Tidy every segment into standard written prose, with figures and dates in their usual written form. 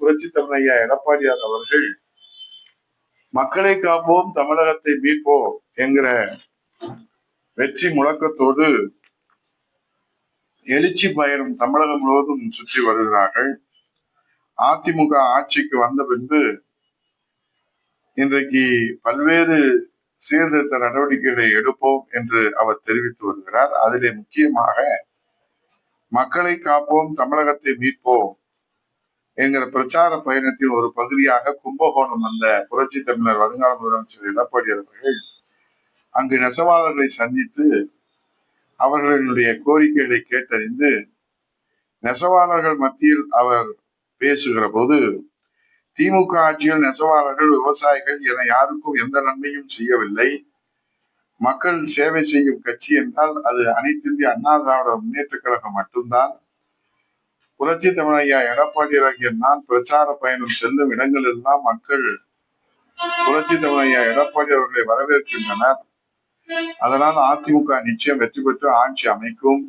புரட்சி தமிழ் ஐயா எடப்பாடியார் அவர்கள் மக்களை காப்போம் தமிழகத்தை மீட்போம் என்கிற வெற்றி முழக்கத்தோடு எழுச்சி பயணம் தமிழகம் முழுவதும் சுற்றி வருகிறார்கள். அதிமுக ஆட்சிக்கு வந்த பின்பு இன்றைக்கு பல்வேறு சீர்திருத்த நடவடிக்கைகளை எடுப்போம் என்று அவர் தெரிவித்து வருகிறார். அதிலே முக்கியமாக மக்களை காப்போம் தமிழகத்தை மீட்போம் என்கிற பிரச்சார பயணத்தின் ஒரு பகுதியாக கும்பகோணம் வந்த புரட்சி தமிழர் வருங்கால முதலமைச்சர் எடப்பாடியார் அவர்கள் அங்கு நெசவாளர்களை சந்தித்து அவர்களுடைய கோரிக்கைகளை கேட்டறிந்து நெசவாளர்கள் மத்தியில் அவர் பேசுகிற போது, திமுக ஆட்சியில் நெசவாளர்கள் விவசாயிகள் என யாருக்கும் எந்த நன்மையும் செய்யவில்லை. மக்கள் சேவை செய்யும் கட்சி என்றால் அது அனைத்து இந்திய அண்ணா திராவிட முன்னேற்ற கழகம் மட்டும்தான். புரட்சி தமிழ் ஐயா எடப்பாடியார் ஆகிய நான் பிரச்சார பயணம் செல்லும் இடங்கள் எல்லாம் மக்கள் புரட்சி தமிழ் ஐயா எடப்பாடி அவர்களை வரவேற்கின்றனர். அதனால் அதிமுக நிச்சயம் வெற்றி பெற்று ஆட்சி அமைக்கும்.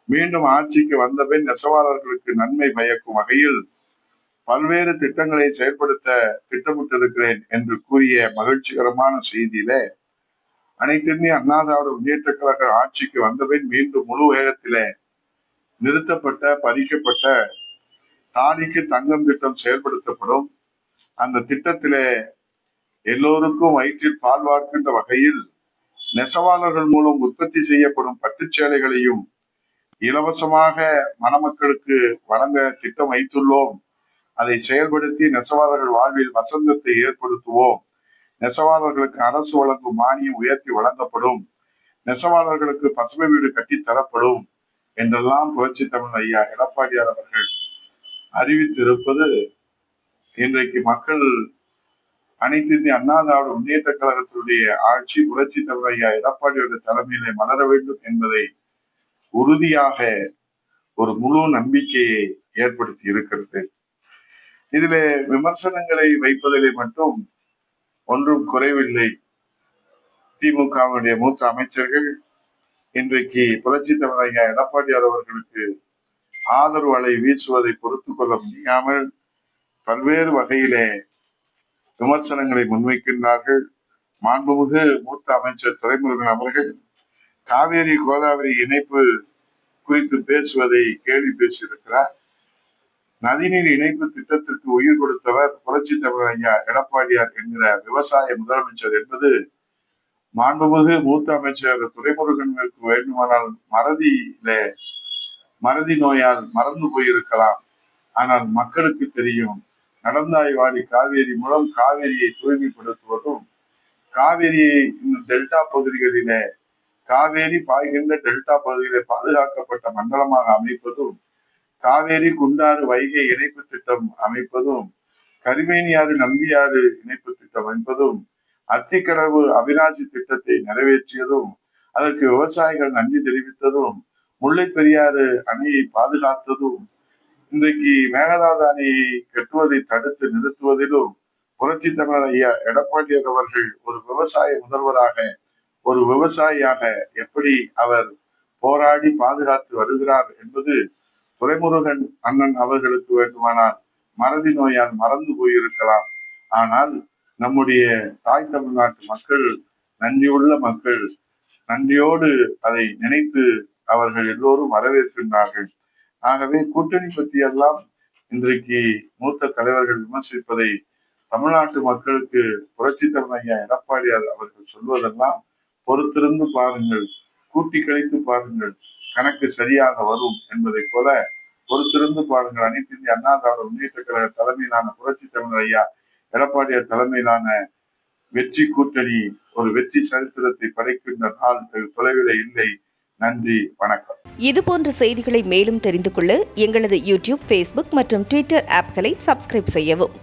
மீண்டும் ஆட்சிக்கு வந்த பின் நெசவாளர்களுக்கு நன்மை பயக்கும் வகையில் பல்வேறு திட்டங்களை செயல்படுத்த திட்டமிட்டிருக்கிறேன் என்று கூறிய மகிழ்ச்சிகரமான செய்தியிலே அனைத்து இந்திய அண்ணா திராவிட முன்னேற்ற கழக ஆட்சிக்கு வந்தபின் மீண்டும் முழு வேகத்திலே நிறுத்தப்பட்ட பறிக்கப்பட்ட தாலிக்கு தங்கம் திட்டம் செயல்படுத்தப்படும். அந்த திட்டத்திலே எல்லோருக்கும் வயிற்றில் பால் வார்க்கின்ற வகையில் நெசவாளர்கள் மூலம் உற்பத்தி செய்யப்படும் பட்டுச்சேலைகளையும் இலவசமாக மணமக்களுக்கு வழங்க திட்டம் வைத்துள்ளோம். அதை செயல்படுத்தி நெசவாளர்கள் வாழ்வில் வசந்தத்தை ஏற்படுத்துவோம். நெசவாளர்களுக்கு அரசு வழங்கும் மானியம் உயர்த்தி வழங்கப்படும். நெசவாளர்களுக்கு பசுமை வீடு கட்டி தரப்படும் என்றெல்லாம் புரட்சி தமிழ் ஐயா எடப்பாடியார் அவர்கள் அறிவித்திருப்பது இன்றைக்கு மக்கள் அனைத்து இந்திய அண்ணா திராவிட முன்னேற்ற கழகத்தினுடைய ஆட்சி புரட்சி தமிழ் ஐயா எடப்பாடியுடைய தலைமையிலே மலர வேண்டும் என்பதை உறுதியாக ஒரு முழு நம்பிக்கையை ஏற்படுத்தி இருக்கிறது. இதிலே விமர்சனங்களை வைப்பதிலே மட்டும் ஒன்றும் குறைவில்லை. திமுகவுடைய மூத்த அமைச்சர்கள் இன்றைக்கு புரட்சி தமிழ் ஐயா எடப்பாடியார் அவர்களுக்கு ஆதரவு அலை வீசுவதை பொறுத்து கொள்ள முடியாமல் பல்வேறு வகையிலே விமர்சனங்களை முன்வைக்கின்றார்கள். மாண்புமிகு மூத்த அமைச்சர் துரைமுருகன் அவர்கள் காவேரி கோதாவரி இணைப்பு குறித்து பேசுவதை கேள்வி பேசியிருக்கிறார். நதிநீர் இணைப்பு திட்டத்திற்கு உயிர் கொடுத்தவர் புரட்சி தமிழ் ஐயா எடப்பாடியார் என்கிற விவசாய முதலமைச்சர் என்பது மாண்புமிகு மூத்த அமைச்சர் துரைமுருகனுக்கு வேண்டுமானால் மறதி நோயால் மறந்து போயிருக்கலாம். ஆனால் மக்களுக்கு தெரியும். நடந்தாய்வாடி காவேரி மூலம் காவேரியை தூய்மைப்படுத்துவதும், காவேரியை டெல்டா பகுதிகளிலே காவேரி பாய்கின்ற டெல்டா பகுதியிலே பாதுகாக்கப்பட்ட மண்டலமாக அமைப்பதும், காவேரி குண்டாறு வைகை இணைப்பு திட்டம் அமைப்பதும், கரிமேனியாறு நம்பியாறு இணைப்பு திட்டம் அமைப்பதும், அத்திக்கடவு அவிநாசி திட்டத்தை நிறைவேற்றியதும், அதற்கு விவசாயிகள் நன்றி தெரிவித்ததும், முல்லை பெரியாறு அணையை பாதுகாத்ததும், இன்றைக்கு மேகதாது அணையை கட்டுவதை தடுத்து நிறுத்துவதிலும் புரட்சி தமிழ் ஐயா எடப்பாடியார் அவர்கள் ஒரு விவசாய முதல்வராக, ஒரு விவசாயியாக எப்படி அவர் போராடி பாதுகாத்து வருகிறார் என்பது துரைமுருகன் அண்ணன் அவர்களுக்கு வேண்டுமானால் மறதி நோயால் மறந்து போயிருக்கலாம். ஆனால் நம்முடைய தாய் தமிழ்நாட்டு மக்கள் நன்றியுள்ள மக்கள், நன்றியோடு அதை நினைத்து அவர்கள் எல்லோரும் வரவேற்கின்றார்கள். ஆகவே கூட்டணி பற்றி எல்லாம் இன்றைக்கு மூத்த தலைவர்கள் விமர்சிப்பதை தமிழ்நாட்டு மக்களுக்கு புரட்சி தமிழ் ஐயா எடப்பாடியார் அவர்கள் சொல்வதெல்லாம் பொறுத்திருந்து பாருங்கள், கூட்டி கழித்து பாருங்கள், கணக்கு சரியாக வரும் என்பதை போல பொறுத்திருந்து பாருங்கள். அனைத்து இந்திய அண்ணா திராவிட முன்னேற்ற கழக தலைமையிலான புரட்சி தமிழ் ஐயா எடப்பாடியார் தலைமையிலான வெற்றி கூட்டணி ஒரு வெற்றி சரித்திரத்தை படைக்கின்ற நாள் தொலைவில் இல்லை. நன்றி, வணக்கம். இது போன்ற செய்திகளை மேலும் தெரிந்து கொள்ள எங்களது யூடியூப், ஃபேஸ்புக் மற்றும் ட்விட்டர் ஆப்களை சப்ஸ்கிரைப் செய்யவும்.